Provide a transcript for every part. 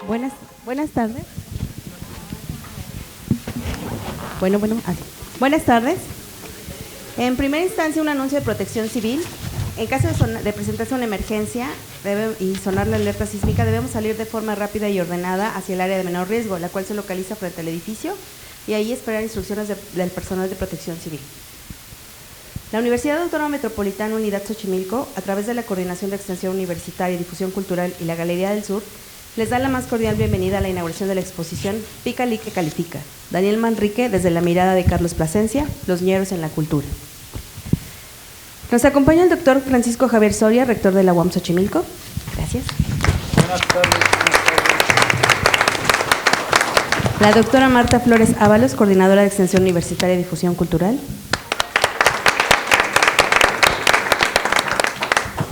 Buenas tardes. Buenas tardes. En primera instancia, un anuncio de protección civil. En caso de presentarse una emergencia y sonar la alerta sísmica, debemos salir de forma rápida y ordenada hacia el área de menor riesgo, la cual se localiza frente al edificio, y ahí esperar instrucciones del personal de protección civil. La Universidad Autónoma Metropolitana Unidad Xochimilco, a través de la Coordinación de Extensión Universitaria y Difusión Cultural y la Galería del Sur, les da la más cordial bienvenida a la inauguración de la exposición Pícale que califica, Daniel Manrique desde la mirada de Carlos Plasencia, los ñeros en la cultura. Nos acompaña el doctor Francisco Javier Soria, rector de la UAM Xochimilco. Gracias. Buenas tardes. La doctora Marta Flores Ábalos, coordinadora de Extensión Universitaria y Difusión Cultural.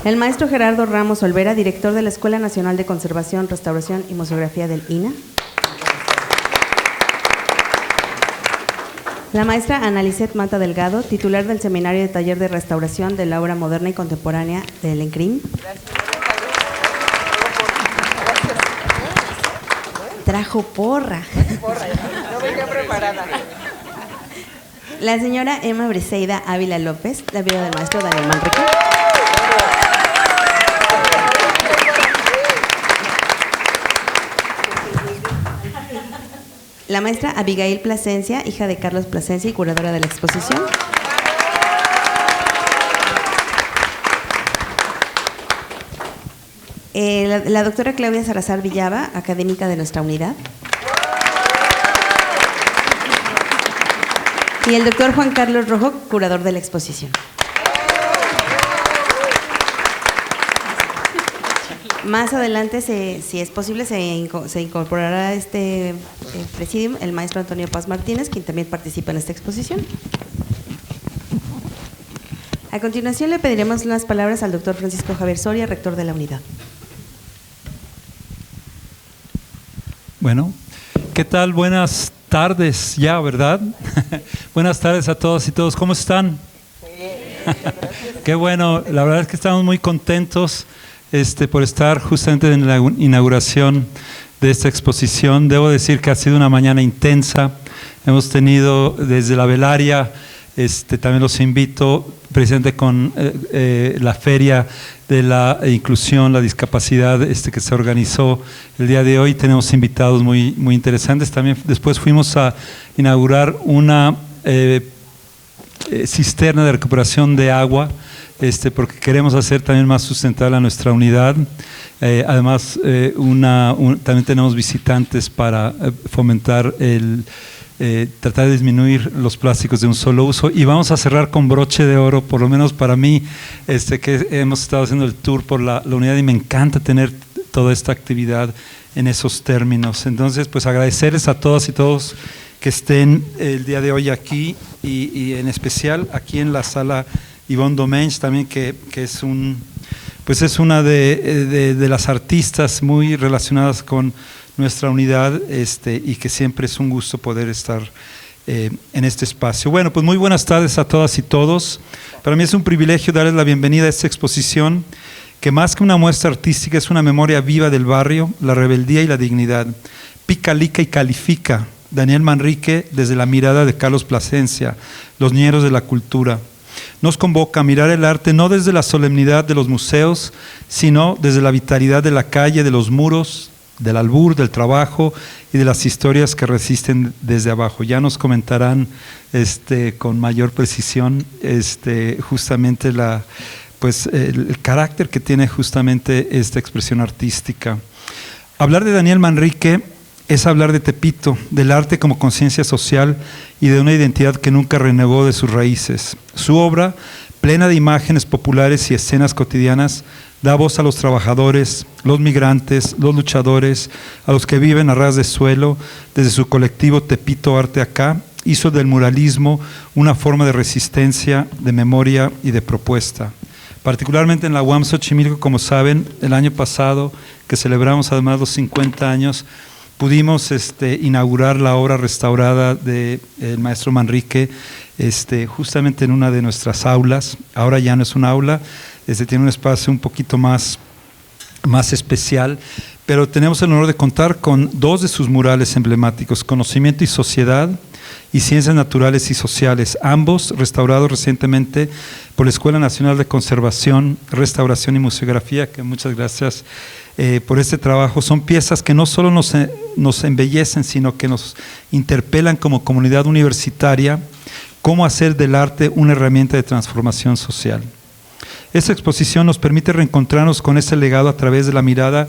El maestro Gerardo Ramos Olvera, director de la Escuela Nacional de Conservación, Restauración y Museografía del INA. La maestra Ana Lisset Mata Delgado, titular del Seminario de Taller de Restauración de la Obra Moderna y Contemporánea del ENCRIM. Trajo porra. No venía preparada. La señora Emma Briseida Ávila López, la viuda del maestro Daniel Manrique. La maestra Abigail Plasencia, hija de Carlos Plasencia y curadora de la exposición. La doctora Claudia Salazar Villava, académica de nuestra unidad. Y el doctor Juan Carlos Rojo, curador de la exposición. Más adelante, si es posible, se incorporará a este presidium el maestro Antonio Paz Martínez, quien también participa en esta exposición. A continuación le pediremos unas palabras al doctor Francisco Javier Soria, rector de la unidad. Bueno, ¿qué tal? Buenas tardes ya, ¿verdad? Buenas tardes a todos y todos. ¿Cómo están? Qué bueno, la verdad es que estamos muy contentos por estar justamente en la inauguración de esta exposición. Debo decir que ha sido una mañana intensa. Hemos tenido desde la velaria, también los invito, presente con la feria de la inclusión, la discapacidad que se organizó el día de hoy. Tenemos invitados muy, muy interesantes. También después fuimos a inaugurar una cisterna de recuperación de agua, porque queremos hacer también más sustentable a nuestra unidad. Además, también tenemos visitantes para fomentar tratar de disminuir los plásticos de un solo uso, y vamos a cerrar con broche de oro, por lo menos para mí, que hemos estado haciendo el tour por la unidad y me encanta tener toda esta actividad en esos términos. Entonces, pues agradecerles a todas y todos que estén el día de hoy aquí y en especial aquí en la sala Ivonne Domenech también, que es una de las artistas muy relacionadas con nuestra unidad, y que siempre es un gusto poder estar en este espacio. Bueno, pues muy buenas tardes a todas y todos. Para mí es un privilegio darles la bienvenida a esta exposición, que más que una muestra artística es una memoria viva del barrio, la rebeldía y la dignidad. Picalica y califica, Daniel Manrique desde la mirada de Carlos Plasencia, los ñeros de la cultura. Nos convoca a mirar el arte no desde la solemnidad de los museos, sino desde la vitalidad de la calle, de los muros, del albur, del trabajo y de las historias que resisten desde abajo. Ya nos comentarán con mayor precisión justamente el carácter que tiene justamente esta expresión artística. Hablar de Daniel Manrique es hablar de Tepito, del arte como conciencia social y de una identidad que nunca renegó de sus raíces. Su obra, plena de imágenes populares y escenas cotidianas, da voz a los trabajadores, los migrantes, los luchadores, a los que viven a ras de suelo. Desde su colectivo Tepito Arte Acá, hizo del muralismo una forma de resistencia, de memoria y de propuesta. Particularmente en la UAM Xochimilco, como saben, el año pasado, que celebramos además los 50 años, pudimos inaugurar la obra restaurada del maestro Manrique, justamente en una de nuestras aulas. Ahora ya no es una aula, tiene un espacio un poquito más especial, pero tenemos el honor de contar con dos de sus murales emblemáticos, Conocimiento y Sociedad y Ciencias Naturales y Sociales, ambos restaurados recientemente por la Escuela Nacional de Conservación, Restauración y Museografía, que muchas gracias por este trabajo. Son piezas que no solo nos embellecen, sino que nos interpelan como comunidad universitaria cómo hacer del arte una herramienta de transformación social. Esta exposición nos permite reencontrarnos con ese legado a través de la mirada,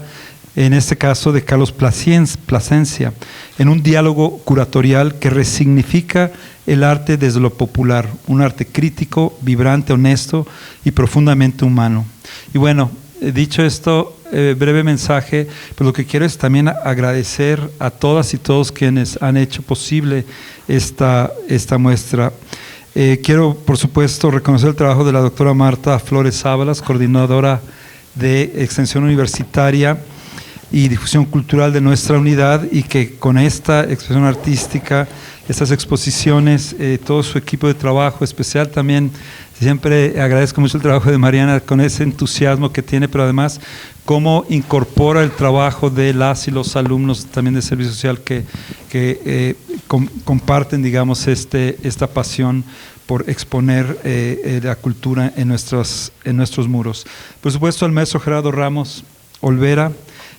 en este caso de Carlos Plasencia, en un diálogo curatorial que resignifica el arte desde lo popular, un arte crítico, vibrante, honesto y profundamente humano. Y bueno, dicho esto, breve mensaje, pues lo que quiero es también agradecer a todas y todos quienes han hecho posible esta muestra. Quiero, por supuesto, reconocer el trabajo de la doctora Marta Flores Ábalas, coordinadora de Extensión Universitaria y Difusión Cultural de nuestra unidad, y que con esta expresión artística, estas exposiciones, todo su equipo de trabajo especial también, siempre agradezco mucho el trabajo de Mariana con ese entusiasmo que tiene, pero además cómo incorpora el trabajo de las y los alumnos también de servicio social que comparten, digamos, esta pasión por exponer la cultura en nuestros muros. Por supuesto, al maestro Gerardo Ramos Olvera,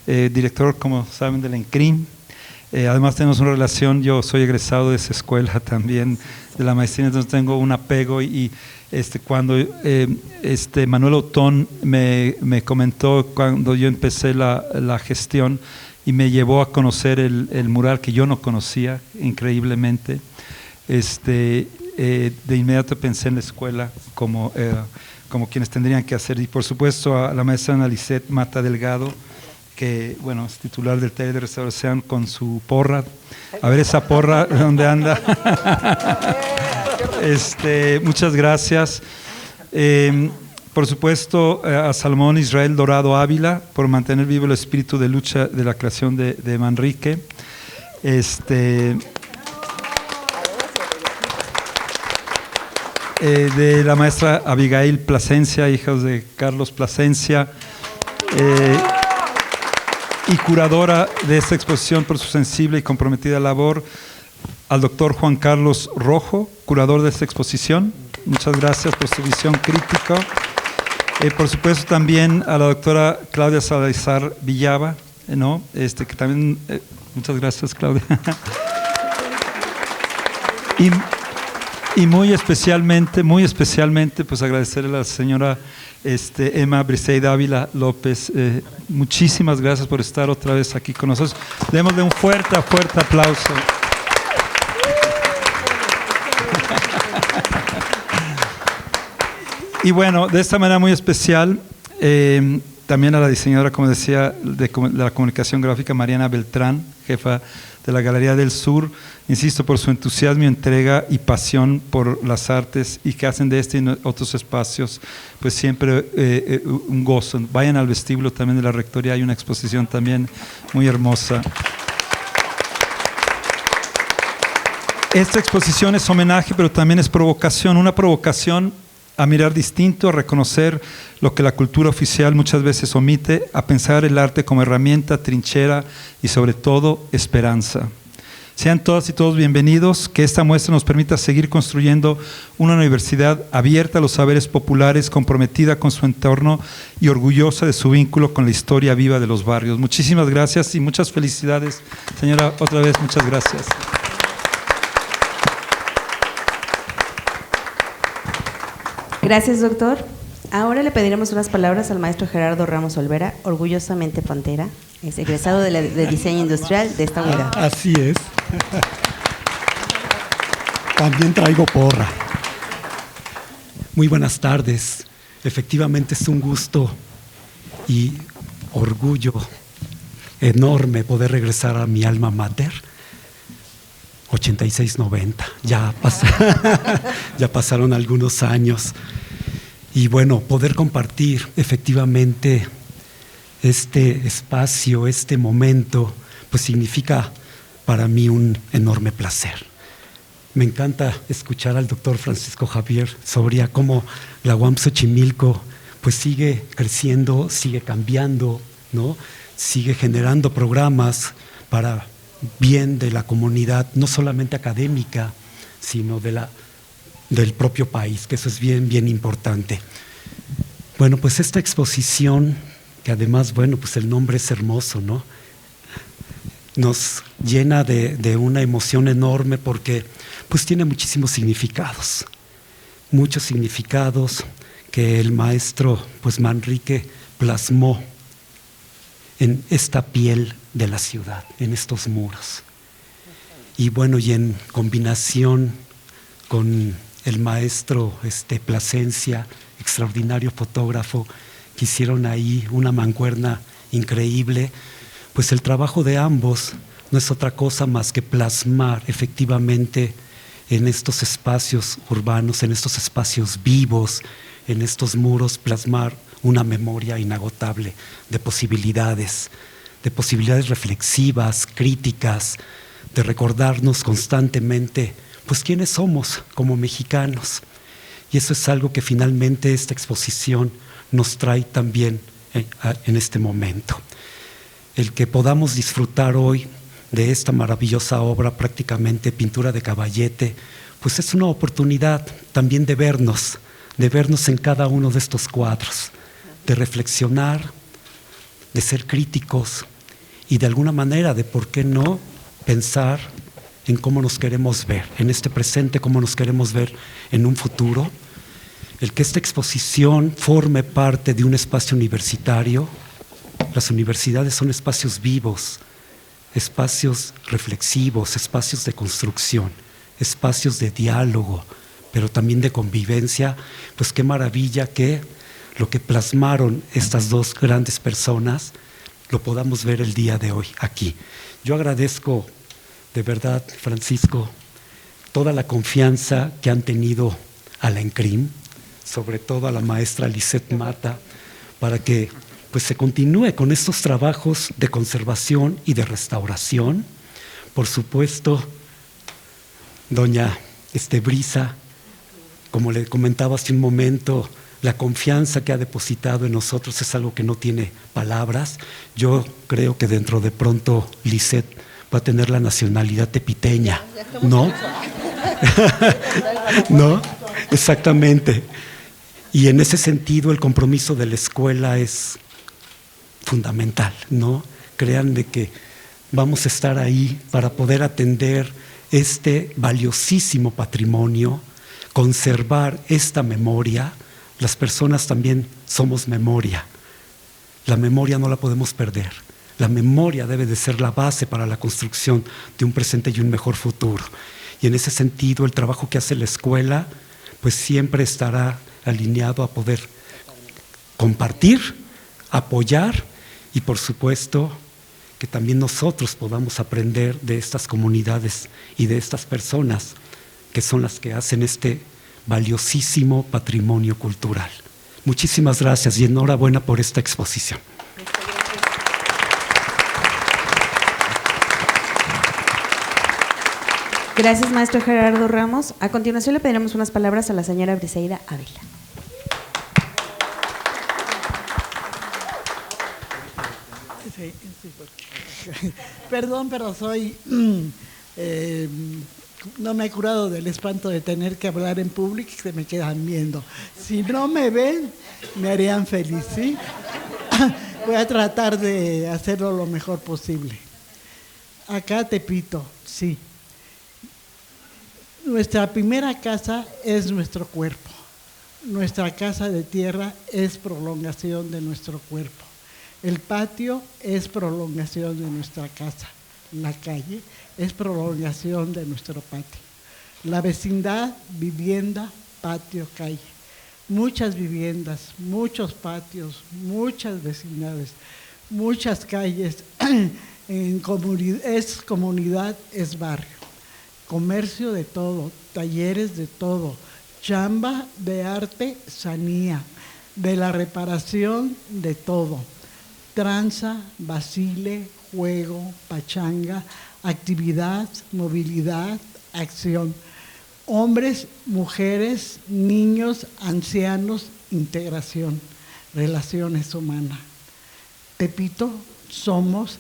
director, como saben, del ENCRIM. Además tenemos una relación, yo soy egresado de esa escuela también, de la maestría, entonces tengo un apego y cuando Manuel Otón me comentó cuando yo empecé la gestión y me llevó a conocer el mural que yo no conocía, increíblemente, de inmediato pensé en la escuela como quienes tendrían que hacer, y por supuesto a la maestra Ana Lisset Mata Delgado, que bueno, es titular del taller de restauración con su porra. A ver esa porra, ¿dónde anda? Muchas gracias. Por supuesto, a Salomón Israel Dorado Ávila por mantener vivo el espíritu de lucha de la creación de Manrique. De la maestra Abigail Plasencia, hijos de Carlos Plasencia, y curadora de esta exposición por su sensible y comprometida labor, al doctor Juan Carlos Rojo, curador de esta exposición. Muchas gracias por su visión crítica. Por supuesto también a la doctora Claudia Salazar Villaba, ¿no? Que también, muchas gracias, Claudia. Y muy especialmente, pues agradecerle a la señora Emma Briseida Ávila López. Muchísimas gracias por estar otra vez aquí con nosotros. Démosle un fuerte aplauso. Y bueno, de esta manera muy especial, también a la diseñadora, como decía, de la comunicación gráfica, Mariana Beltrán, jefa de la Galería del Sur, insisto, por su entusiasmo, entrega y pasión por las artes, y que hacen de este y otros espacios pues siempre un gozo. Vayan al vestíbulo también de la Rectoría, hay una exposición también muy hermosa. Esta exposición es homenaje, pero también es provocación, una provocación a mirar distinto, a reconocer lo que la cultura oficial muchas veces omite, a pensar el arte como herramienta, trinchera y sobre todo esperanza. Sean todas y todos bienvenidos, que esta muestra nos permita seguir construyendo una universidad abierta a los saberes populares, comprometida con su entorno y orgullosa de su vínculo con la historia viva de los barrios. Muchísimas gracias y muchas felicidades, señora, otra vez muchas gracias. Gracias, doctor. Ahora le pediremos unas palabras al maestro Gerardo Ramos Olvera, orgullosamente pantera, es egresado de Diseño Industrial de esta unidad. Así es. También traigo porra. Muy buenas tardes. Efectivamente es un gusto y orgullo enorme poder regresar a mi alma mater. 86-90, ya pasaron algunos años. Y bueno, poder compartir efectivamente este espacio, este momento, pues significa para mí un enorme placer. Me encanta escuchar al doctor Francisco Javier Sobria cómo la UAM Xochimilco pues sigue creciendo, sigue cambiando, ¿no? sigue generando programas para bien de la comunidad, no solamente académica, sino del propio país, que eso es bien, bien importante. Bueno, pues esta exposición, que además, bueno, pues el nombre es hermoso, ¿no? Nos llena de una emoción enorme porque pues tiene muchísimos significados que el maestro pues Manrique plasmó en esta piel de la ciudad, en estos muros. Y bueno, y en combinación con el maestro Plasencia, extraordinario fotógrafo, que hicieron ahí una mancuerna increíble, pues el trabajo de ambos no es otra cosa más que plasmar efectivamente en estos espacios urbanos, en estos espacios vivos, en estos muros, plasmar una memoria inagotable de posibilidades reflexivas, críticas, de recordarnos constantemente, pues quiénes somos como mexicanos. Y eso es algo que finalmente esta exposición nos trae también en este momento. El que podamos disfrutar hoy de esta maravillosa obra, prácticamente pintura de caballete, pues es una oportunidad también de vernos en cada uno de estos cuadros, de reflexionar, de ser críticos y de alguna manera de por qué no pensar en cómo nos queremos ver, en este presente, cómo nos queremos ver en un futuro. El que esta exposición forme parte de un espacio universitario. Las universidades son espacios vivos, espacios reflexivos, espacios de construcción, espacios de diálogo, pero también de convivencia. Pues qué maravilla que lo que plasmaron estas dos grandes personas lo podamos ver el día de hoy aquí. Yo agradezco de verdad, Francisco, toda la confianza que han tenido a la ENCRIM, sobre todo a la maestra Lisette Mata, para que pues se continúe con estos trabajos de conservación y de restauración. Por supuesto, doña Brisa, como le comentaba hace un momento, la confianza que ha depositado en nosotros es algo que no tiene palabras. Yo creo que dentro de pronto Lisette va a tener la nacionalidad tepiteña, ¿no? ¿No? Exactamente. Y en ese sentido el compromiso de la escuela es fundamental, ¿no? Créanme que vamos a estar ahí para poder atender este valiosísimo patrimonio, conservar esta memoria. Las personas también somos memoria. La memoria no la podemos perder. La memoria debe de ser la base para la construcción de un presente y un mejor futuro. Y en ese sentido el trabajo que hace la escuela pues siempre estará alineado a poder compartir, apoyar y por supuesto que también nosotros podamos aprender de estas comunidades y de estas personas que son las que hacen este valiosísimo patrimonio cultural. Muchísimas gracias y enhorabuena por esta exposición. Gracias, maestro Gerardo Ramos. A continuación le pediremos unas palabras a la señora Briseida Ávila. Perdón, pero no me he curado del espanto de tener que hablar en público y se me quedan viendo. Si no me ven, me harían feliz, ¿sí? Voy a tratar de hacerlo lo mejor posible. Acá Tepito, sí. Nuestra primera casa es nuestro cuerpo. Nuestra casa de tierra es prolongación de nuestro cuerpo. El patio es prolongación de nuestra casa. La calle es prolongación de nuestro patio. La vecindad, vivienda, patio, calle. Muchas viviendas, muchos patios, muchas vecindades, muchas calles. Es comunidad, es barrio. Comercio de todo, talleres de todo, chamba de arte, sanía, de la reparación de todo, tranza, basile, juego, pachanga, actividad, movilidad, acción, hombres, mujeres, niños, ancianos, integración, relaciones humanas. Tepito, somos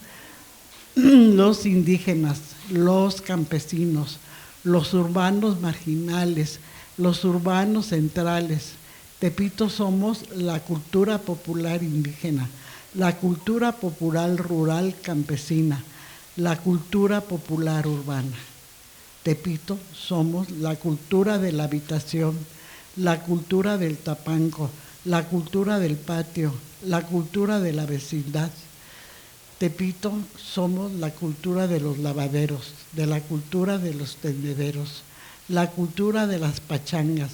los indígenas, los campesinos, los urbanos marginales, los urbanos centrales. Tepito somos la cultura popular indígena, la cultura popular rural campesina, la cultura popular urbana. Tepito somos la cultura de la habitación, la cultura del tapanco, la cultura del patio, la cultura de la vecindad. Tepito somos la cultura de los lavaderos, de la cultura de los tendederos, la cultura de las pachangas,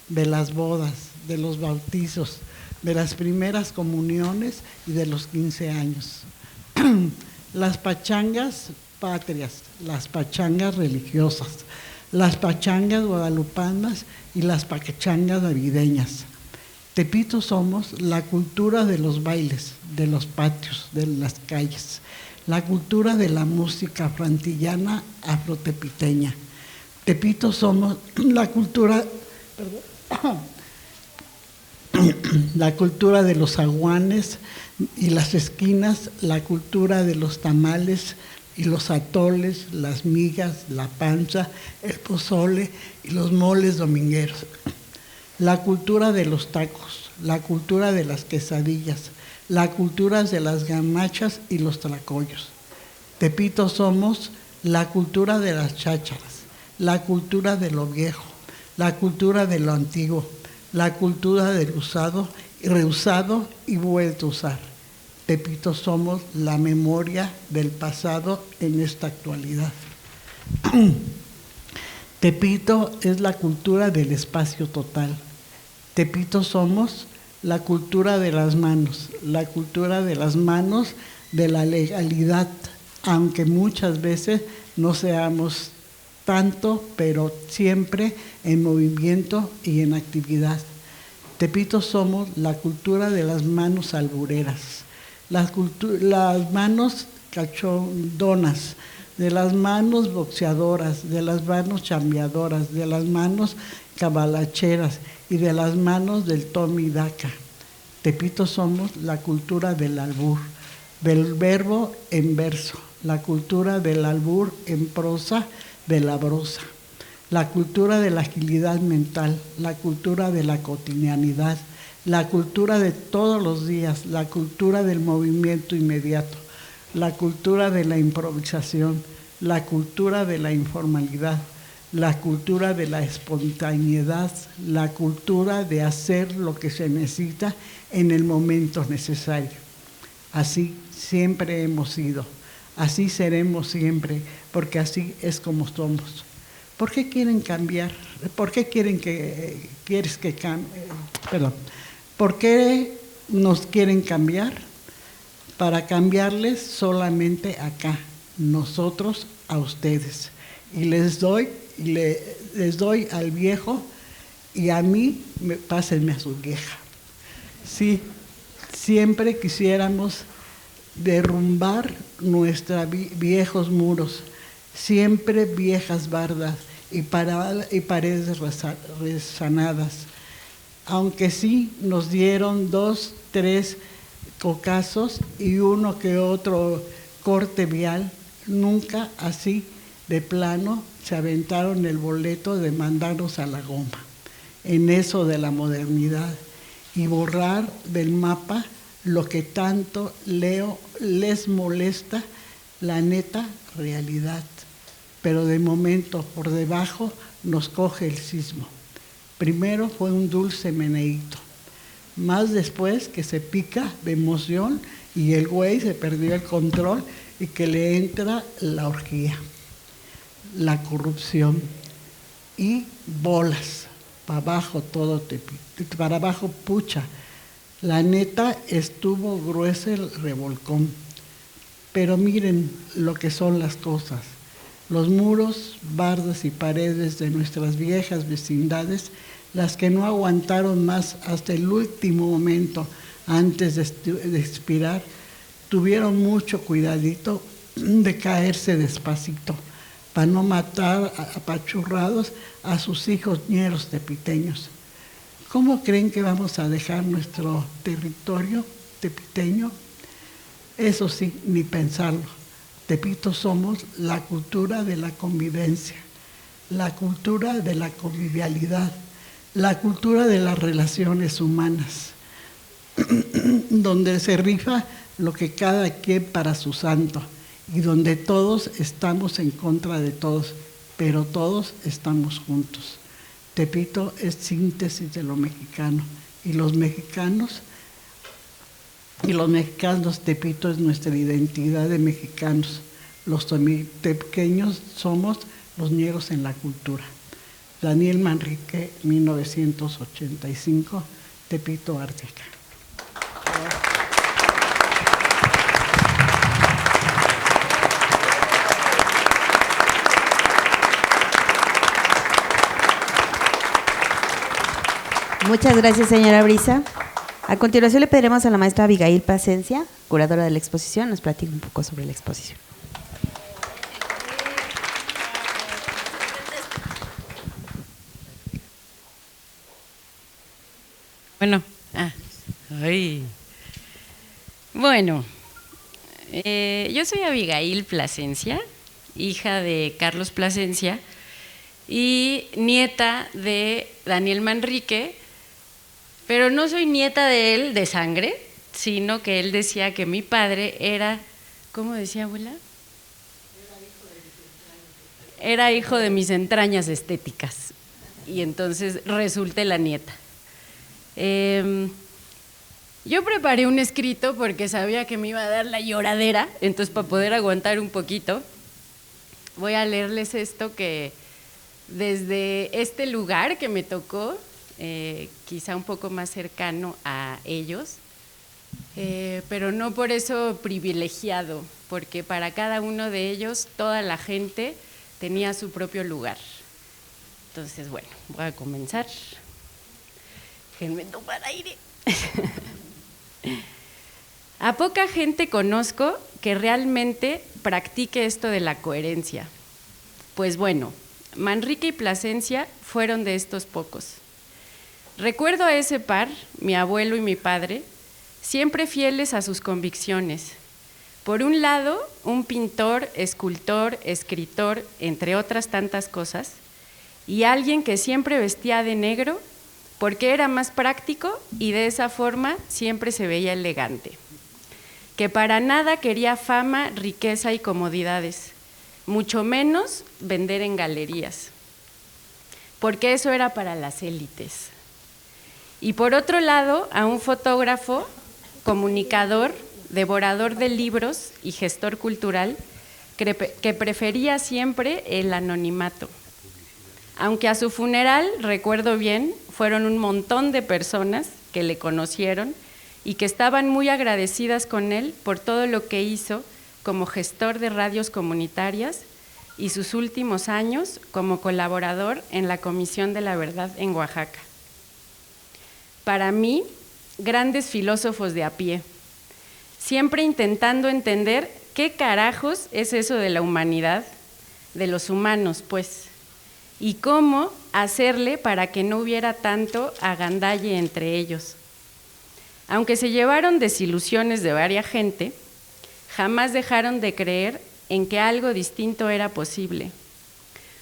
de las bodas, de los bautizos, de las primeras comuniones y de los 15 años. Las pachangas patrias, las pachangas religiosas, las pachangas guadalupanas y las pachangas navideñas. Tepito somos la cultura de los bailes, de los patios, de las calles, la cultura de la música frantillana afrotepiteña. Tepito somos la cultura, la cultura de los aguanes y las esquinas, la cultura de los tamales y los atoles, las migas, la panza, el pozole y los moles domingueros. La cultura de los tacos, la cultura de las quesadillas, la cultura de las gamachas y los tlacoyos. Tepito somos la cultura de las chácharas, la cultura de lo viejo, la cultura de lo antiguo, la cultura del usado y reusado y vuelto a usar. Tepito somos la memoria del pasado en esta actualidad. Tepito es la cultura del espacio total. Tepito somos la cultura de las manos, la cultura de las manos de la legalidad, aunque muchas veces no seamos tanto, pero siempre en movimiento y en actividad. Tepito somos la cultura de las manos albureras, las manos cachondonas, de las manos boxeadoras, de las manos chambeadoras, de las manos cabalacheras y de las manos del toma y daca. Tepito somos la cultura del albur, del verbo en verso, la cultura del albur en prosa, de la brosa, la cultura de la agilidad mental, la cultura de la cotidianidad, la cultura de todos los días, la cultura del movimiento inmediato, la cultura de la improvisación, la cultura de la informalidad, la cultura de la espontaneidad, la cultura de hacer lo que se necesita en el momento necesario. Así siempre hemos sido, así seremos siempre, porque así es como somos. ¿Por qué quieren cambiar? ¿Por qué quieres que cambie? ¿Por qué nos quieren cambiar? Para cambiarles solamente acá, nosotros a ustedes. Y les doy al viejo y a mí, pásenme a su vieja. Sí, siempre quisiéramos derrumbar nuestros viejos muros, siempre viejas bardas y paredes resanadas. Aunque sí nos dieron 2, 3 cocazos y uno que otro corte vial, nunca así de plano se aventaron el boleto de mandarnos a la goma, en eso de la modernidad, y borrar del mapa lo que tanto les molesta, la neta realidad. Pero de momento por debajo nos coge el sismo. Primero fue un dulce meneíto, más después que se pica de emoción y el güey se perdió el control y que le entra la orgía, la corrupción y bolas, para abajo todo para abajo pucha. La neta estuvo grueso el revolcón, pero miren lo que son las cosas. Los muros, bardas y paredes de nuestras viejas vecindades, las que no aguantaron más hasta el último momento antes de expirar, tuvieron mucho cuidadito de caerse despacito para no matar apachurrados a sus hijos ñeros tepiteños. ¿Cómo creen que vamos a dejar nuestro territorio tepiteño? Eso sí, ni pensarlo. Tepito somos la cultura de la convivencia, la cultura de la convivialidad, la cultura de las relaciones humanas, donde se rifa lo que cada quien para su santo y donde todos estamos en contra de todos, pero todos estamos juntos. Tepito es síntesis de lo mexicano y los mexicanos, Tepito es nuestra identidad de mexicanos. Los tepequeños somos los ñeros en la cultura. Daniel Manrique, 1985, Tepito, Ártica. Muchas gracias, señora Brisa. A continuación le pediremos a la maestra Abigail Plasencia, curadora de la exposición, nos platique un poco sobre la exposición. Yo soy Abigail Plasencia, hija de Carlos Plasencia y nieta de Daniel Manrique, pero no soy nieta de él de sangre, sino que él decía que mi padre era, ¿cómo decía, abuela? Era hijo de mis entrañas estéticas, y entonces resulté la nieta. Yo preparé un escrito porque sabía que me iba a dar la lloradera, entonces para poder aguantar un poquito, voy a leerles esto que desde este lugar que me tocó, quizá un poco más cercano a ellos, pero no por eso privilegiado, porque para cada uno de ellos toda la gente tenía su propio lugar. Entonces, bueno, voy a comenzar. Déjenme tomar aire. A poca gente conozco que realmente practique esto de la coherencia. Pues bueno, Manrique y Plasencia fueron de estos pocos. Recuerdo a ese par, mi abuelo y mi padre, siempre fieles a sus convicciones. Por un lado, un pintor, escultor, escritor, entre otras tantas cosas, y alguien que siempre vestía de negro porque era más práctico y de esa forma siempre se veía elegante. Que para nada quería fama, riqueza y comodidades, mucho menos vender en galerías, porque eso era para las élites. Y por otro lado, a un fotógrafo, comunicador, devorador de libros y gestor cultural que prefería siempre el anonimato. Aunque a su funeral, recuerdo bien, fueron un montón de personas que le conocieron y que estaban muy agradecidas con él por todo lo que hizo como gestor de radios comunitarias y sus últimos años como colaborador en la Comisión de la Verdad en Oaxaca. Para mí, grandes filósofos de a pie, siempre intentando entender qué carajos es eso de la humanidad, de los humanos, pues, y cómo hacerle para que no hubiera tanto agandalle entre ellos. Aunque se llevaron desilusiones de varias gente, jamás dejaron de creer en que algo distinto era posible.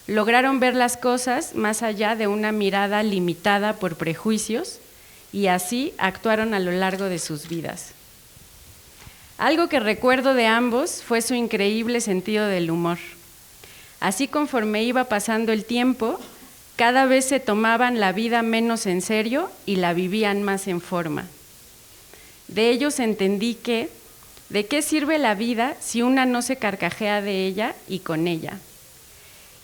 Lograron ver las cosas más allá de una mirada limitada por prejuicios y así actuaron a lo largo de sus vidas. Algo que recuerdo de ambos fue su increíble sentido del humor. Así conforme iba pasando el tiempo, cada vez se tomaban la vida menos en serio y la vivían más en forma. De ellos entendí que, ¿de qué sirve la vida si una no se carcajea de ella y con ella?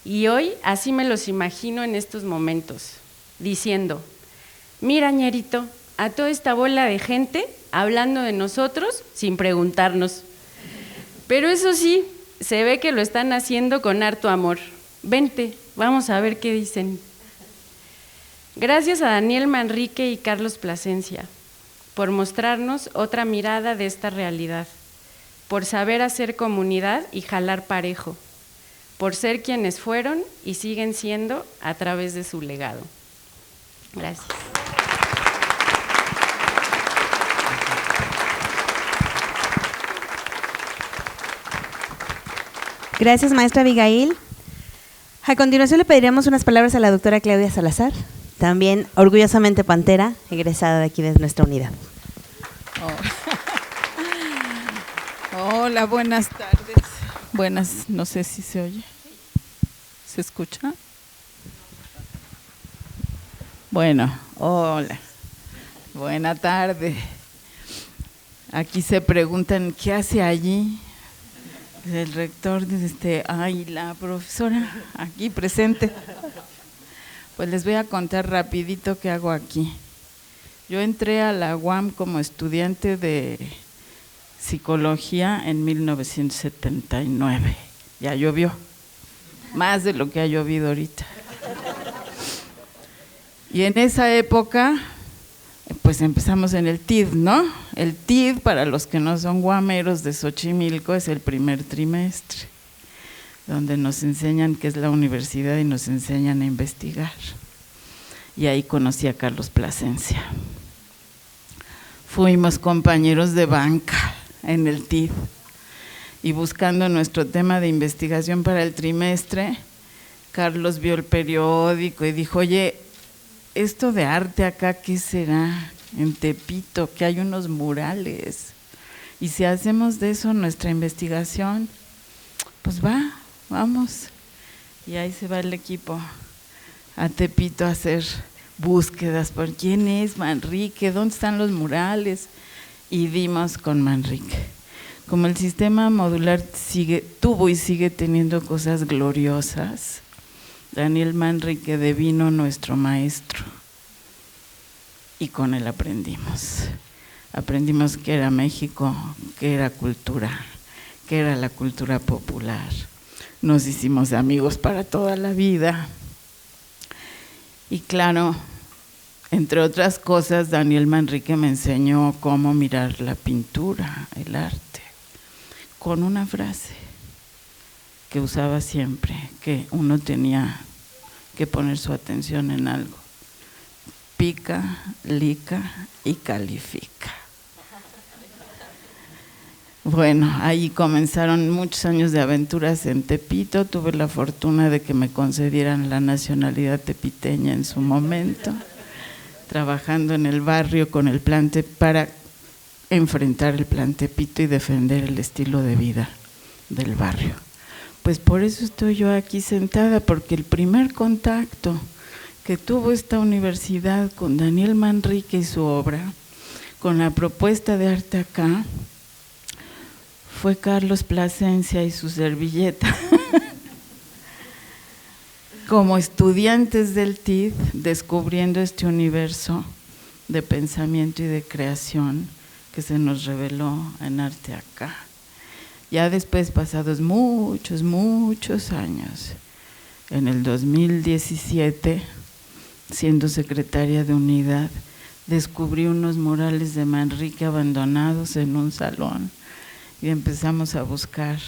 Y hoy así me los imagino en estos momentos, diciendo, mira, ñerito, a toda esta bola de gente hablando de nosotros sin preguntarnos. Pero eso sí, se ve que lo están haciendo con harto amor. Vente, vamos a ver qué dicen. Gracias a Daniel Manrique y Carlos Plasencia por mostrarnos otra mirada de esta realidad, por saber hacer comunidad y jalar parejo, por ser quienes fueron y siguen siendo a través de su legado. Gracias. Gracias, maestra Abigail. A continuación le pediremos unas palabras a la doctora Claudia Salazar, también orgullosamente pantera, egresada de aquí de nuestra unidad. Oh. Hola, buenas tardes. Buenas, no sé si se oye. ¿Se escucha? Bueno, hola. Buena tarde. Aquí se preguntan, ¿qué hace allí? El rector, la profesora aquí presente. Pues les voy a contar rapidito qué hago aquí. Yo entré a la UAM como estudiante de psicología en 1979. Ya llovió, más de lo que ha llovido ahorita. Y en esa época, pues empezamos en el TID, ¿no? El TID, para los que no son guameros de Xochimilco, es el primer trimestre, donde nos enseñan qué es la universidad y nos enseñan a investigar. Y ahí conocí a Carlos Plasencia. Fuimos compañeros de banca en el TID y buscando nuestro tema de investigación para el trimestre, Carlos vio el periódico y dijo, oye, esto de arte acá, ¿qué será? En Tepito, que hay unos murales. Y si hacemos de eso nuestra investigación, pues vamos. Y ahí se va el equipo a Tepito a hacer búsquedas por quién es Manrique, dónde están los murales. Y dimos con Manrique. Como el sistema modular tuvo y sigue teniendo cosas gloriosas, Daniel Manrique devino nuestro maestro y con él aprendimos. Aprendimos qué era México, qué era cultura, qué era la cultura popular. Nos hicimos amigos para toda la vida. Y claro, entre otras cosas, Daniel Manrique me enseñó cómo mirar la pintura, el arte, con una frase que usaba siempre, que uno tenía que poner su atención en algo. Pica, lica y califica. Bueno, ahí comenzaron muchos años de aventuras en Tepito. Tuve la fortuna de que me concedieran la nacionalidad tepiteña en su momento, trabajando en el barrio con el plan para enfrentar el plan Tepito y defender el estilo de vida del barrio. Pues por eso estoy yo aquí sentada, porque el primer contacto que tuvo esta universidad con Daniel Manrique y su obra, con la propuesta de arte acá, fue Carlos Plasencia y su servilleta. Como estudiantes del TID, descubriendo este universo de pensamiento y de creación que se nos reveló en arte acá. Ya después, pasados muchos años, en el 2017, siendo secretaria de unidad, descubrí unos murales de Manrique abandonados en un salón y empezamos a buscar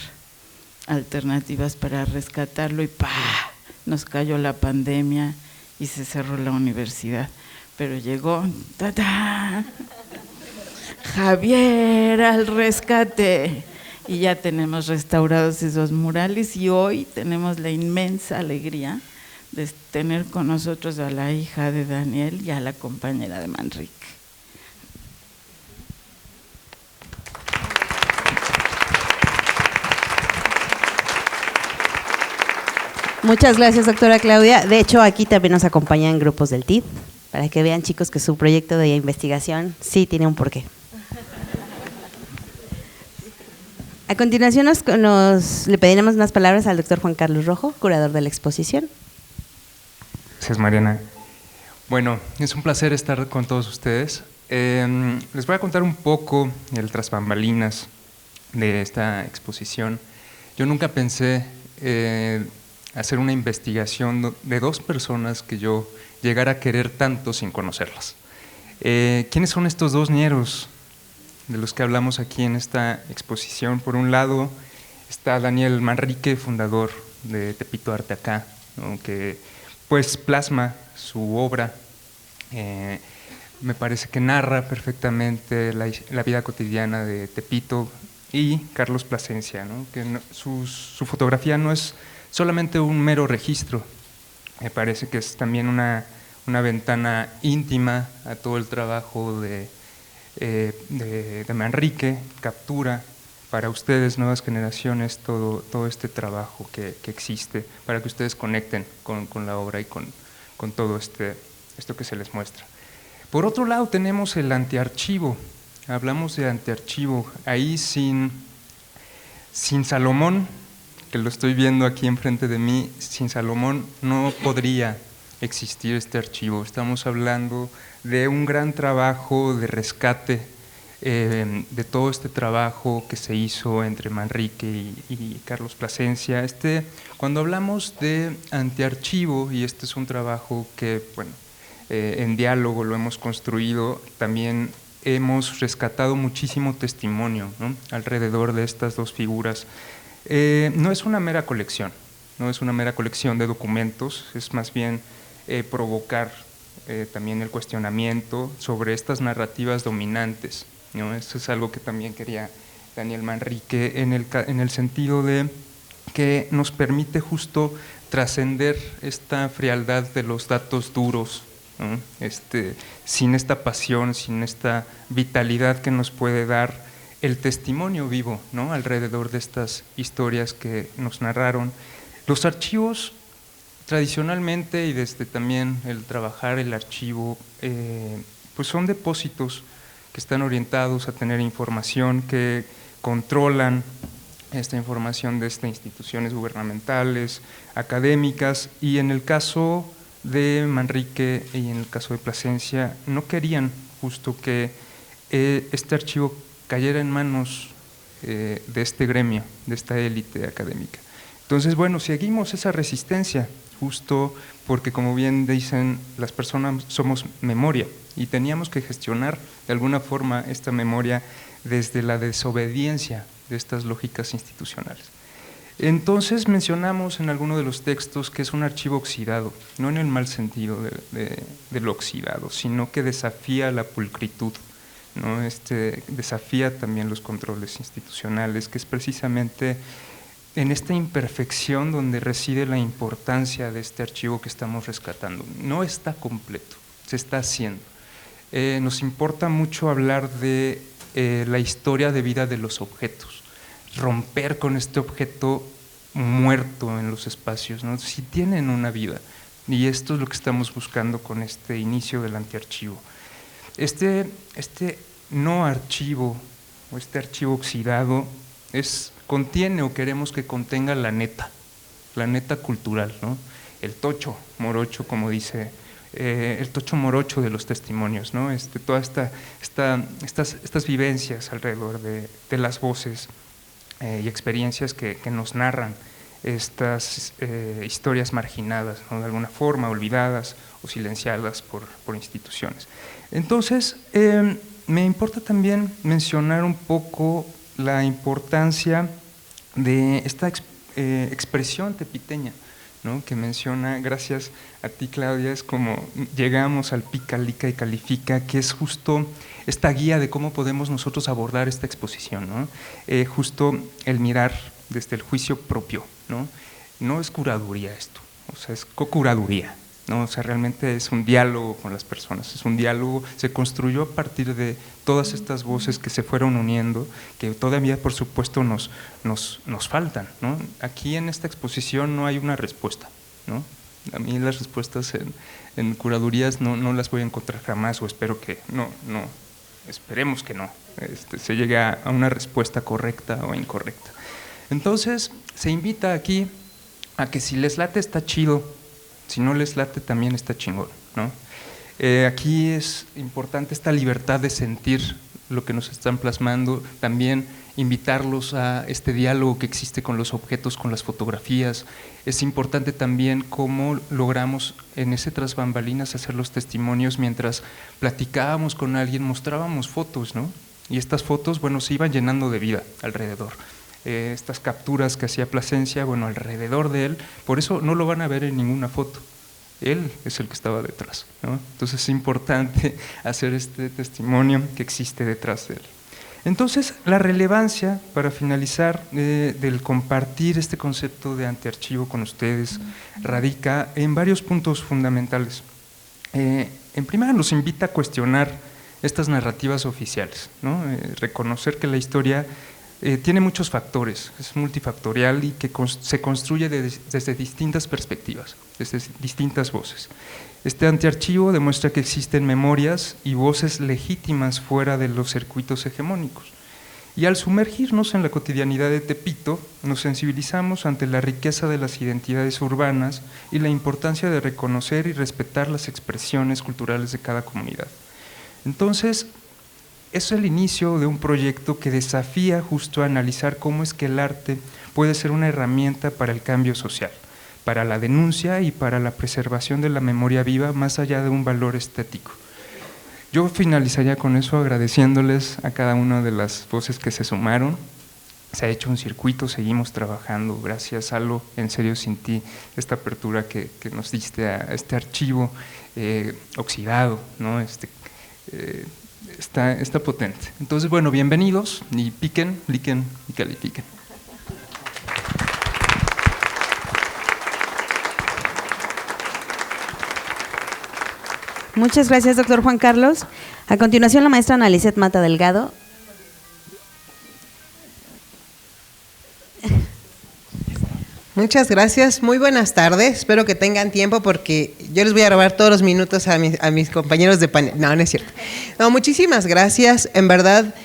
alternativas para rescatarlo y ¡pah! Nos cayó la pandemia y se cerró la universidad. Pero llegó ¡tatán! Javier al rescate. Y ya tenemos restaurados esos murales y hoy tenemos la inmensa alegría de tener con nosotros a la hija de Daniel y a la compañera de Manrique. Muchas gracias, doctora Claudia. De hecho, aquí también nos acompañan grupos del TID, para que vean, chicos, que su proyecto de investigación sí tiene un porqué. A continuación le pediremos unas palabras al doctor Juan Carlos Rojo, curador de la exposición. Gracias, Mariana. Bueno, es un placer estar con todos ustedes. Les voy a contar un poco el tras bambalinas de esta exposición. Yo nunca pensé hacer una investigación de dos personas que yo llegara a querer tanto sin conocerlas. ¿Quiénes son estos dos ñeros de los que hablamos aquí en esta exposición? Por un lado está Daniel Manrique, fundador de Tepito Arte Acá, ¿no?, que pues plasma su obra, me parece que narra perfectamente la vida cotidiana de Tepito, y Carlos Plasencia, ¿no? Que su fotografía no es solamente un mero registro, me parece que es también una ventana íntima a todo el trabajo de Manrique, captura para ustedes, nuevas generaciones, todo este trabajo que existe, para que ustedes conecten con la obra y con todo esto que se les muestra. Por otro lado tenemos el antiarchivo, hablamos de antiarchivo, ahí sin Salomón, que lo estoy viendo aquí enfrente de mí, sin Salomón no podría existir este archivo. Estamos hablando de un gran trabajo de rescate de todo este trabajo que se hizo entre Manrique y Carlos Plasencia. Cuando hablamos de antiarchivo, y este es un trabajo que, bueno, en diálogo lo hemos construido, también hemos rescatado muchísimo testimonio, ¿no?, alrededor de estas dos figuras. No es una mera colección, no es una mera colección de documentos, es más bien provocar también el cuestionamiento sobre estas narrativas dominantes, ¿no? Eso es algo que también quería Daniel Manrique en el sentido de que nos permite justo trascender esta frialdad de los datos duros, ¿no? Sin esta pasión, sin esta vitalidad que nos puede dar el testimonio vivo, ¿no?, alrededor de estas historias que nos narraron. Los archivos tradicionalmente, y desde también el trabajar el archivo, pues son depósitos que están orientados a tener información, que controlan esta información desde instituciones gubernamentales, académicas, y en el caso de Manrique y en el caso de Plasencia no querían justo que este archivo cayera en manos de este gremio, de esta élite académica. Entonces, bueno, seguimos esa resistencia, justo porque, como bien dicen, las personas somos memoria y teníamos que gestionar de alguna forma esta memoria desde la desobediencia de estas lógicas institucionales. Entonces mencionamos en alguno de los textos que es un archivo oxidado, no en el mal sentido de lo oxidado, sino que desafía la pulcritud, ¿no? Desafía también los controles institucionales, que es precisamente en esta imperfección donde reside la importancia de este archivo que estamos rescatando. No está completo, se está haciendo. Nos importa mucho hablar de la historia de vida de los objetos, romper con este objeto muerto en los espacios, ¿no? Si tienen una vida, y esto es lo que estamos buscando con este inicio del antiarchivo. Este no archivo, o este archivo oxidado, contiene o queremos que contenga la neta cultural, ¿no? El tocho morocho, como dice, el tocho morocho de los testimonios, ¿no? Todas estas vivencias alrededor de las voces y experiencias que nos narran estas historias marginadas, ¿no?, de alguna forma, olvidadas o silenciadas por instituciones. Entonces, me importa también mencionar un poco la importancia de esta expresión tepiteña, ¿no?, que menciona, gracias a ti, Claudia, es como llegamos al pica, lica y califica, que es justo esta guía de cómo podemos nosotros abordar esta exposición, ¿no? Justo el mirar desde el juicio propio, ¿no? No es curaduría esto, o sea, es co-curaduría, ¿no? O sea, realmente es un diálogo con las personas, es un diálogo, se construyó a partir de todas estas voces que se fueron uniendo, que todavía, por supuesto, nos faltan, ¿no? Aquí en esta exposición no hay una respuesta, ¿no? A mí las respuestas en curadurías no las voy a encontrar jamás, o espero que esperemos que no, se llegue a una respuesta correcta o incorrecta. Entonces, se invita aquí a que si les late está chido, si no les late también está chingón, ¿no? Aquí es importante esta libertad de sentir lo que nos están plasmando, también invitarlos a este diálogo que existe con los objetos, con las fotografías. Es importante también cómo logramos en ese tras bambalinas hacer los testimonios mientras platicábamos con alguien, mostrábamos fotos, ¿no? Y estas fotos, bueno, se iban llenando de vida alrededor. Estas capturas que hacía Plasencia, bueno, alrededor de él, por eso no lo van a ver en ninguna foto. Él es el que estaba detrás, ¿no? Entonces es importante hacer este testimonio que existe detrás de él. Entonces, la relevancia, para finalizar, del compartir este concepto de antiarchivo con ustedes, radica en varios puntos fundamentales. En primera, nos invita a cuestionar estas narrativas oficiales, ¿no? Reconocer que la historia tiene muchos factores, es multifactorial y que se construye desde distintas perspectivas, desde distintas voces. Este antiarchivo demuestra que existen memorias y voces legítimas fuera de los circuitos hegemónicos. Y al sumergirnos en la cotidianidad de Tepito, nos sensibilizamos ante la riqueza de las identidades urbanas y la importancia de reconocer y respetar las expresiones culturales de cada comunidad. Entonces, es el inicio de un proyecto que desafía justo a analizar cómo es que el arte puede ser una herramienta para el cambio social, para la denuncia y para la preservación de la memoria viva más allá de un valor estético. Yo finalizaría con eso agradeciéndoles a cada una de las voces que se sumaron. Se ha hecho un circuito, seguimos trabajando. Gracias, Alo, en serio sin ti, esta apertura que nos diste a este archivo oxidado, ¿no? Está potente. Entonces, bueno, bienvenidos y piquen, liquen y califiquen. Muchas gracias, doctor Juan Carlos. A continuación, la maestra Ana Lisset Mata Delgado. Muchas gracias, muy buenas tardes, espero que tengan tiempo porque yo les voy a robar todos los minutos a mis compañeros de panel. No, no es cierto. No, muchísimas gracias, en verdad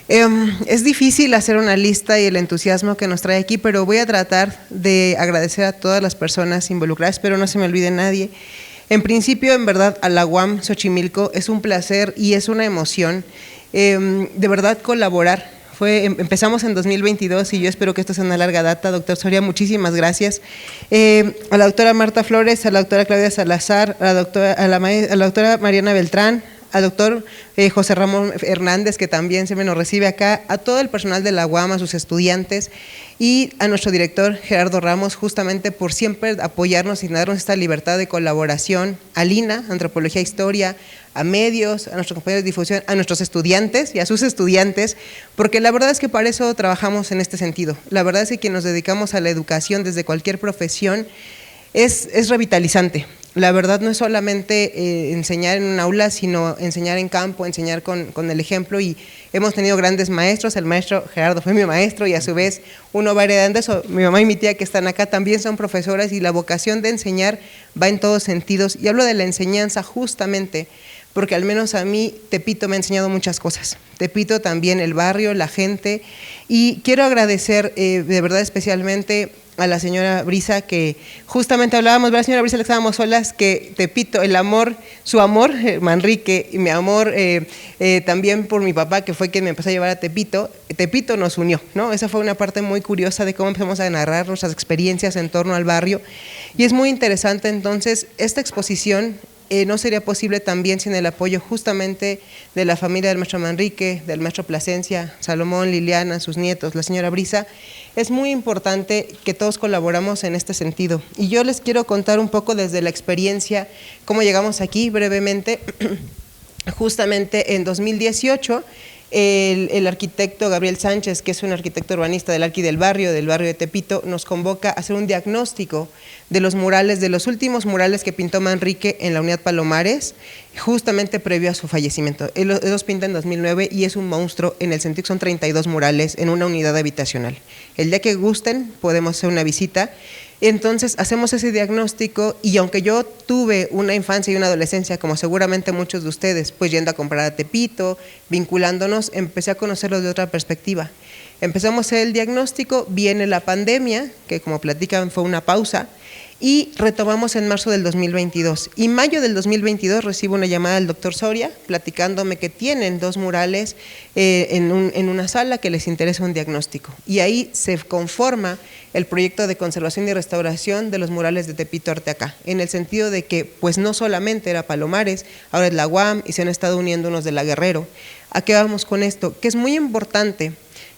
es difícil hacer una lista y el entusiasmo que nos trae aquí, pero voy a tratar de agradecer a todas las personas involucradas, espero no se me olvide nadie. En principio, en verdad, a la UAM Xochimilco es un placer y es una emoción de verdad colaborar. Empezamos en 2022 y yo espero que esto sea una larga data. Doctor Soria, muchísimas gracias. A la doctora Marta Flores, a la doctora Claudia Salazar, a la doctora Mariana Beltrán, al doctor José Ramón Hernández, que también se nos recibe acá, a todo el personal de la UAM, a sus estudiantes y a nuestro director Gerardo Ramos, justamente por siempre apoyarnos y darnos esta libertad de colaboración, a Lina, Antropología e Historia, a medios, a nuestros compañeros de difusión, a nuestros estudiantes y a sus estudiantes, porque la verdad es que para eso trabajamos en este sentido. La verdad es que quien nos dedicamos a la educación desde cualquier profesión es revitalizante. La verdad no es solamente enseñar en un aula, sino enseñar en campo, enseñar con el ejemplo, y hemos tenido grandes maestros. El maestro Gerardo fue mi maestro y a su vez uno va heredando eso. Mi mamá y mi tía que están acá también son profesoras y la vocación de enseñar va en todos sentidos. Y hablo de la enseñanza justamente porque al menos a mí Tepito me ha enseñado muchas cosas. Tepito también, el barrio, la gente, y quiero agradecer de verdad especialmente a la señora Brisa, que justamente hablábamos, ¿verdad, señora Brisa? Le estábamos solas, que Tepito, el amor, su amor, Manrique, y mi amor también por mi papá, que fue quien me empezó a llevar a Tepito, Tepito nos unió, ¿no? Esa fue una parte muy curiosa de cómo empezamos a narrar nuestras experiencias en torno al barrio, y es muy interesante. Entonces, esta exposición no sería posible también sin el apoyo justamente de la familia del maestro Manrique, del maestro Plasencia, Salomón, Liliana, sus nietos, la señora Brisa. Es muy importante que todos colaboramos en este sentido. Y yo les quiero contar un poco desde la experiencia, cómo llegamos aquí brevemente. Justamente en 2018, el arquitecto Gabriel Sánchez, que es un arquitecto urbanista del Arqui del barrio de Tepito, nos convoca a hacer un diagnóstico de los murales, de los últimos murales que pintó Manrique en la Unidad Palomares, justamente previo a su fallecimiento. Él los pinta en 2009 y es un monstruo en el sentido que son 32 murales en una unidad habitacional. El día que gusten podemos hacer una visita. Entonces hacemos ese diagnóstico y aunque yo tuve una infancia y una adolescencia, como seguramente muchos de ustedes, pues yendo a comprar a Tepito, vinculándonos, empecé a conocerlo de otra perspectiva. Empezamos a hacer el diagnóstico, viene la pandemia, que como platican fue una pausa, y retomamos en marzo del 2022. Y mayo del 2022 recibo una llamada del doctor Soria platicándome que tienen 2 murales en una sala que les interesa un diagnóstico. Y ahí se conforma el proyecto de conservación y restauración de los murales de Tepito Arteaca, en el sentido de que pues no solamente era Palomares, ahora es la UAM y se han estado uniendo unos de la Guerrero. ¿A qué vamos con esto? Que es muy importante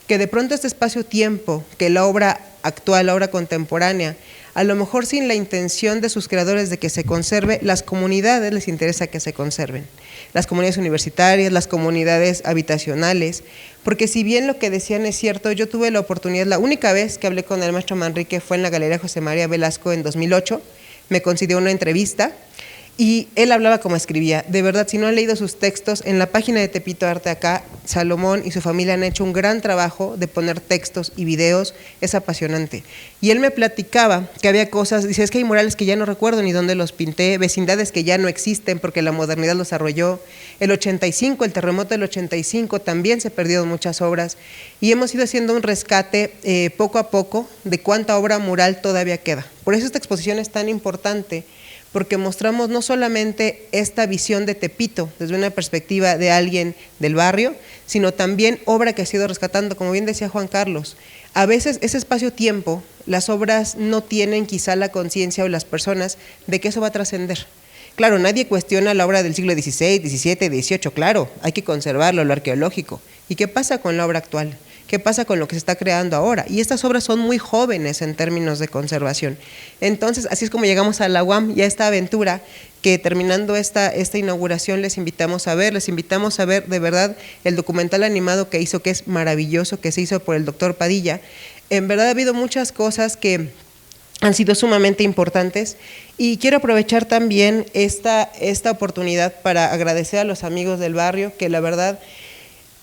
que de pronto este espacio-tiempo, que la obra actual, la obra contemporánea, a lo mejor sin la intención de sus creadores de que se conserve, las comunidades les interesa que se conserven, las comunidades universitarias, las comunidades habitacionales, porque si bien lo que decían es cierto, yo tuve la oportunidad, la única vez que hablé con el maestro Manrique fue en la Galería José María Velasco en 2008, me concedió una entrevista y él hablaba como escribía. De verdad, si no han leído sus textos, en la página de Tepito Arte acá, Salomón y su familia han hecho un gran trabajo de poner textos y videos, es apasionante. Y él me platicaba que había cosas, dice, es que hay murales que ya no recuerdo ni dónde los pinté, vecindades que ya no existen porque la modernidad los arrolló. El 85, el terremoto del 85, también se perdieron muchas obras y hemos ido haciendo un rescate poco a poco de cuánta obra mural todavía queda. Por eso esta exposición es tan importante, porque mostramos no solamente esta visión de Tepito desde una perspectiva de alguien del barrio, sino también obra que ha sido rescatando, como bien decía Juan Carlos. A veces ese espacio-tiempo, las obras no tienen quizá la conciencia o las personas de que eso va a trascender. Claro, nadie cuestiona la obra del siglo XVI, XVII, XVIII, claro, hay que conservarlo, lo arqueológico. ¿Y qué pasa con la obra actual? ¿Qué pasa con lo que se está creando ahora? Y estas obras son muy jóvenes en términos de conservación. Entonces, así es como llegamos a la UAM y a esta aventura que terminando esta inauguración les invitamos a ver de verdad el documental animado que hizo, que es maravilloso, que se hizo por el doctor Padilla. En verdad ha habido muchas cosas que han sido sumamente importantes y quiero aprovechar también esta oportunidad para agradecer a los amigos del barrio, que la verdad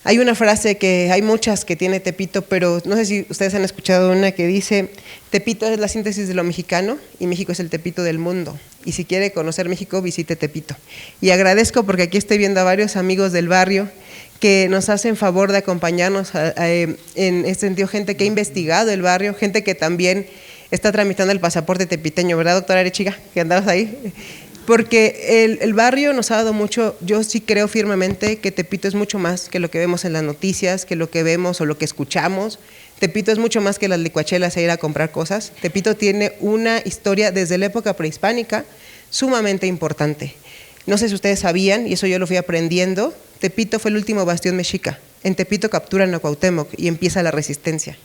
hay una frase que hay muchas que tiene Tepito, pero no sé si ustedes han escuchado una que dice: Tepito es la síntesis de lo mexicano y México es el Tepito del mundo. Y si quiere conocer México, visite Tepito. Y agradezco porque aquí estoy viendo a varios amigos del barrio que nos hacen favor de acompañarnos en este sentido, gente que ha investigado el barrio, gente que también está tramitando el pasaporte tepiteño, ¿verdad, doctora Arechiga? Que andabas ahí. Porque el barrio nos ha dado mucho. Yo sí creo firmemente que Tepito es mucho más que lo que vemos en las noticias, que lo que vemos o lo que escuchamos. Tepito es mucho más que las licuachelas e ir a comprar cosas. Tepito tiene una historia desde la época prehispánica sumamente importante. No sé si ustedes sabían, y eso yo lo fui aprendiendo, Tepito fue el último bastión mexica. En Tepito capturan a Cuauhtémoc y empieza la resistencia.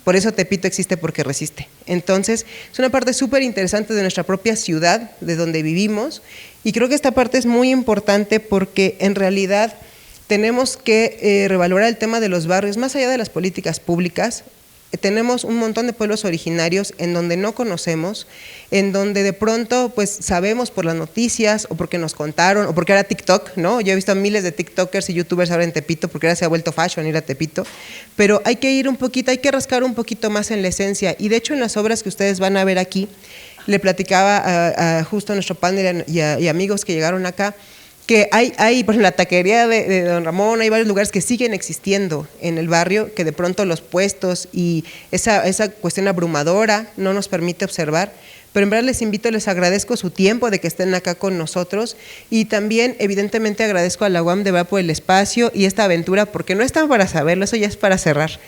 Por eso Tepito existe, porque resiste. Entonces, es una parte súper interesante de nuestra propia ciudad, de donde vivimos, y creo que esta parte es muy importante porque en realidad tenemos que revalorar el tema de los barrios, más allá de las políticas públicas. Tenemos un montón de pueblos originarios en donde no conocemos, en donde de pronto pues sabemos por las noticias o porque nos contaron o porque era TikTok, ¿no? Yo he visto a miles de TikTokers y YouTubers ahora en Tepito porque ahora se ha vuelto fashion ir a Tepito, pero hay que ir un poquito, hay que rascar un poquito más en la esencia. Y de hecho en las obras que ustedes van a ver aquí, le platicaba justo a nuestro panel y amigos que llegaron acá, que hay por ejemplo, la taquería de Don Ramón, hay varios lugares que siguen existiendo en el barrio, que de pronto los puestos y esa cuestión abrumadora no nos permite observar, pero en verdad les invito, les agradezco su tiempo de que estén acá con nosotros y también evidentemente agradezco a la UAM de verdad por el espacio y esta aventura, porque no están para saberlo, eso ya es para cerrar.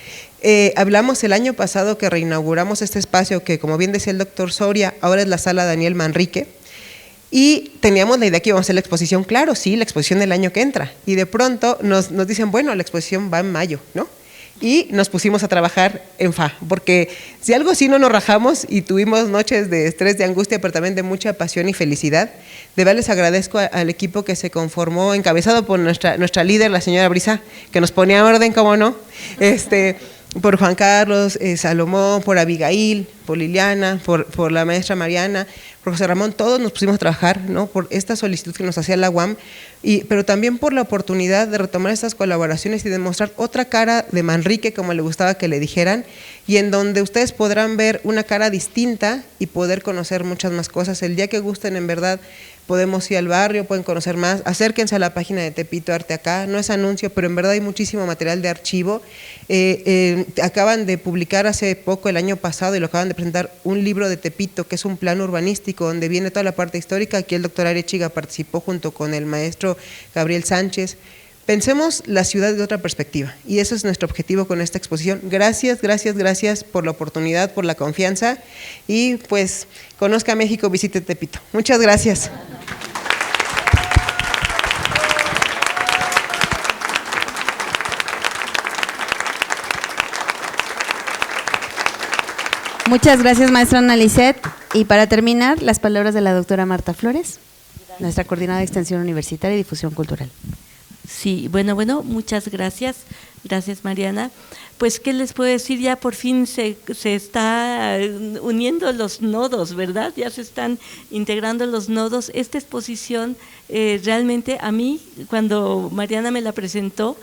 Hablamos el año pasado que reinauguramos este espacio que, como bien decía el doctor Soria, ahora es la sala Daniel Manrique. Y teníamos la idea que íbamos a hacer la exposición, claro, sí, la exposición del año que entra. Y de pronto nos dicen, bueno, la exposición va en mayo, ¿no? Y nos pusimos a trabajar en porque si algo sí no nos rajamos y tuvimos noches de estrés, de angustia, pero también de mucha pasión y felicidad. De verdad les agradezco al equipo que se conformó, encabezado por nuestra líder, la señora Brisa, que nos ponía orden, ¿cómo no? Por Juan Carlos, Salomón, por Abigail, por Liliana, por la maestra Mariana, por José Ramón, todos nos pusimos a trabajar, ¿no? Por esta solicitud que nos hacía la UAM, pero también por la oportunidad de retomar estas colaboraciones y demostrar otra cara de Manrique, como le gustaba que le dijeran, y en donde ustedes podrán ver una cara distinta y poder conocer muchas más cosas. El día que gusten, en verdad, podemos ir al barrio, pueden conocer más, acérquense a la página de Tepito Arte acá, no es anuncio, pero en verdad hay muchísimo material de archivo. Acaban de publicar hace poco, el año pasado, y lo acaban de presentar, un libro de Tepito, que es un plan urbanístico, donde viene toda la parte histórica. Aquí el doctor Arechiga participó junto con el maestro Gabriel Sánchez. Pensemos la ciudad de otra perspectiva y eso es nuestro objetivo con esta exposición. Gracias, gracias, gracias por la oportunidad, por la confianza y pues conozca México, visite Tepito. Muchas gracias. Muchas gracias, maestra Ana Lisset. Y para terminar, las palabras de la doctora Marta Flores, nuestra coordinadora de Extensión Universitaria y Difusión Cultural. Sí, bueno, muchas gracias. Gracias, Mariana. Pues, ¿qué les puedo decir? Ya por fin se está uniendo los nodos, ¿verdad? Ya se están integrando los nodos. Esta exposición, realmente a mí, cuando Mariana me la presentó,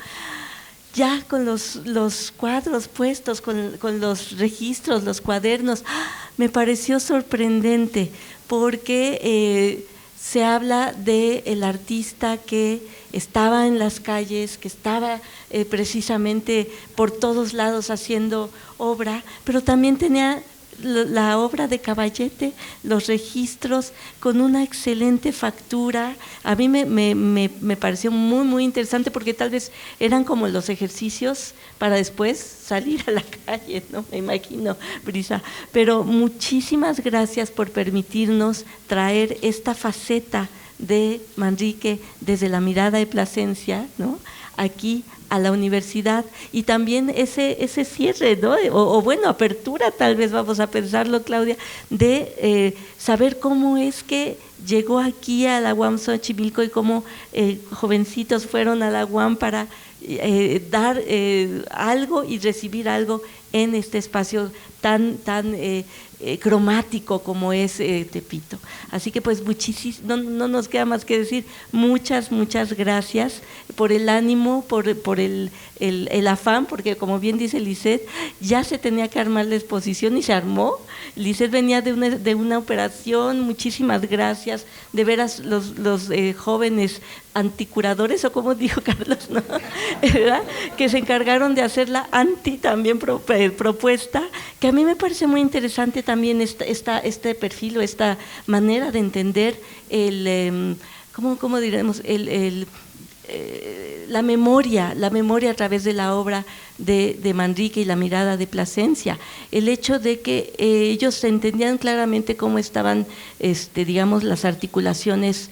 ya con los cuadros puestos, con los registros, los cuadernos, me pareció sorprendente porque se habla del artista que estaba en las calles, que estaba precisamente por todos lados haciendo obra, pero también tenía la obra de Caballete, los registros con una excelente factura. A mí me pareció muy interesante porque tal vez eran como los ejercicios para después salir a la calle, ¿no? Me imagino, Brisa. Pero muchísimas gracias por permitirnos traer esta faceta de Manrique desde la mirada de Plasencia, ¿no? Aquí a la universidad, y también ese cierre, ¿no? o bueno, apertura, tal vez vamos a pensarlo, Claudia, de saber cómo es que llegó aquí a la UAM Xochimilco y cómo jovencitos fueron a la UAM para dar algo y recibir algo en este espacio tan cromático como es Tepito. Así que pues no nos queda más que decir muchas gracias por el ánimo, por el afán, porque como bien dice Lisset, ya se tenía que armar la exposición y se armó. Lisset venía de una operación, muchísimas gracias, de veras los jóvenes anticuradores, o como dijo Carlos, ¿no? ¿verdad? Que se encargaron de hacer la también propuesta, que a mí me parece muy interesante también este perfil o esta manera de entender ¿cómo diremos? La memoria a través de la obra de Manrique y la mirada de Plasencia, el hecho de que ellos entendían claramente cómo estaban, digamos, las articulaciones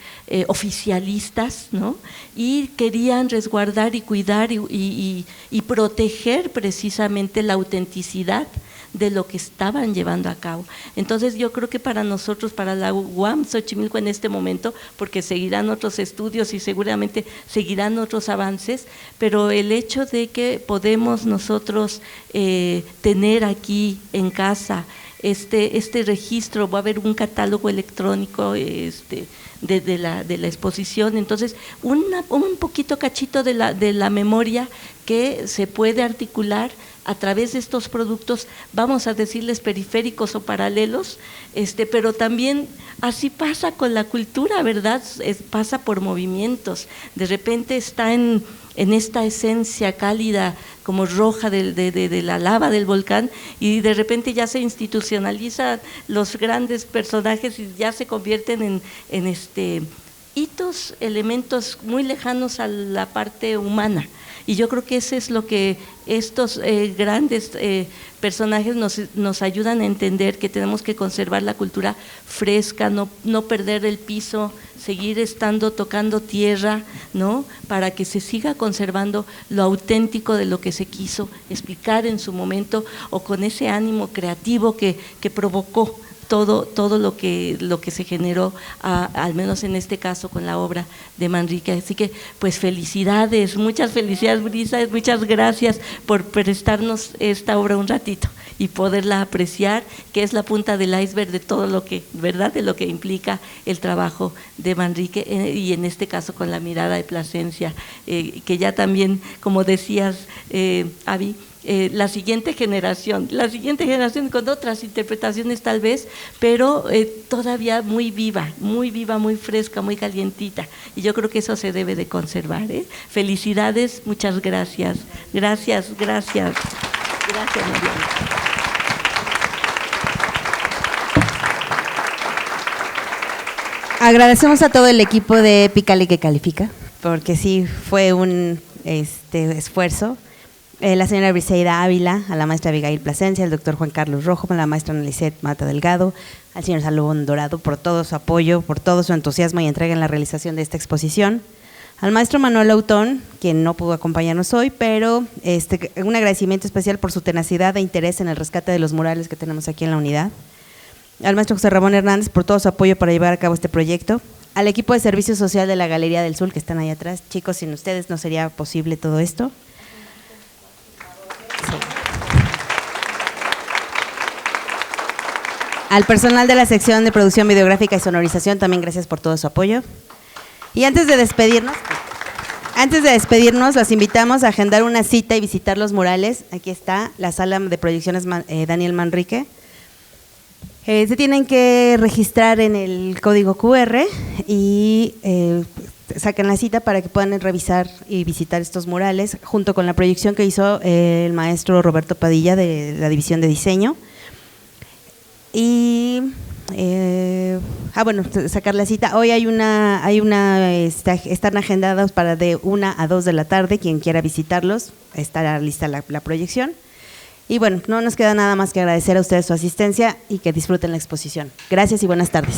oficialistas, ¿no? Y querían resguardar y cuidar y proteger precisamente la autenticidad de lo que estaban llevando a cabo. Entonces yo creo que para nosotros, para la UAM Xochimilco en este momento, porque seguirán otros estudios y seguramente seguirán otros avances, pero el hecho de que podemos nosotros tener aquí en casa este registro, va a haber un catálogo electrónico de la exposición, entonces un poquito cachito de la memoria que se puede articular a través de estos productos, vamos a decirles periféricos o paralelos, pero también así pasa con la cultura, ¿verdad? Pasa por movimientos, de repente está en esta esencia cálida como roja de la lava del volcán, y de repente ya se institucionalizan los grandes personajes y ya se convierten en hitos, elementos muy lejanos a la parte humana. Y yo creo que eso es lo que estos grandes personajes nos ayudan a entender, que tenemos que conservar la cultura fresca, no perder el piso, seguir tocando tierra, ¿no? Para que se siga conservando lo auténtico de lo que se quiso explicar en su momento, o con ese ánimo creativo que provocó todo lo que se generó, al menos en este caso con la obra de Manrique. Así que pues felicidades, muchas felicidades, Brisa, muchas gracias por prestarnos esta obra un ratito y poderla apreciar, que es la punta del iceberg de todo lo que, ¿verdad?, de lo que implica el trabajo de Manrique, y en este caso con la mirada de Plasencia, que ya también, como decías, Avi, la siguiente generación con otras interpretaciones tal vez, pero todavía muy viva, muy fresca, muy calientita, y yo creo que eso se debe de conservar. Felicidades, muchas gracias. Gracias, Mariana. Agradecemos a todo el equipo de Pícale que Califica, porque sí fue un esfuerzo. La señora Briseida Ávila, a la maestra Abigail Plasencia, al doctor Juan Carlos Rojo, a la maestra Ana Lisset Mata Delgado, al señor Salomón Dorado por todo su apoyo, por todo su entusiasmo y entrega en la realización de esta exposición, Al maestro Manuel Autón, quien no pudo acompañarnos hoy, pero un agradecimiento especial por su tenacidad e interés en el rescate de los murales que tenemos aquí en la unidad. Al maestro José Ramón Hernández por todo su apoyo para llevar a cabo este proyecto. Al equipo de servicio social de la Galería del Sur, que están ahí atrás. Chicos, sin ustedes no sería posible todo esto. Sí. Al personal de la sección de producción videográfica y sonorización, también gracias por todo su apoyo. Y antes de despedirnos, los invitamos a agendar una cita y visitar los murales. Aquí está la sala de proyecciones Daniel Manrique. Se tienen que registrar en el código QR y sacan la cita para que puedan revisar y visitar estos murales, junto con la proyección que hizo el maestro Roberto Padilla de la División de Diseño. Y sacar la cita. Hoy están agendados para de 1 a 2 de la tarde. Quien quiera visitarlos, estará lista la proyección. Y bueno, no nos queda nada más que agradecer a ustedes su asistencia y que disfruten la exposición. Gracias y buenas tardes.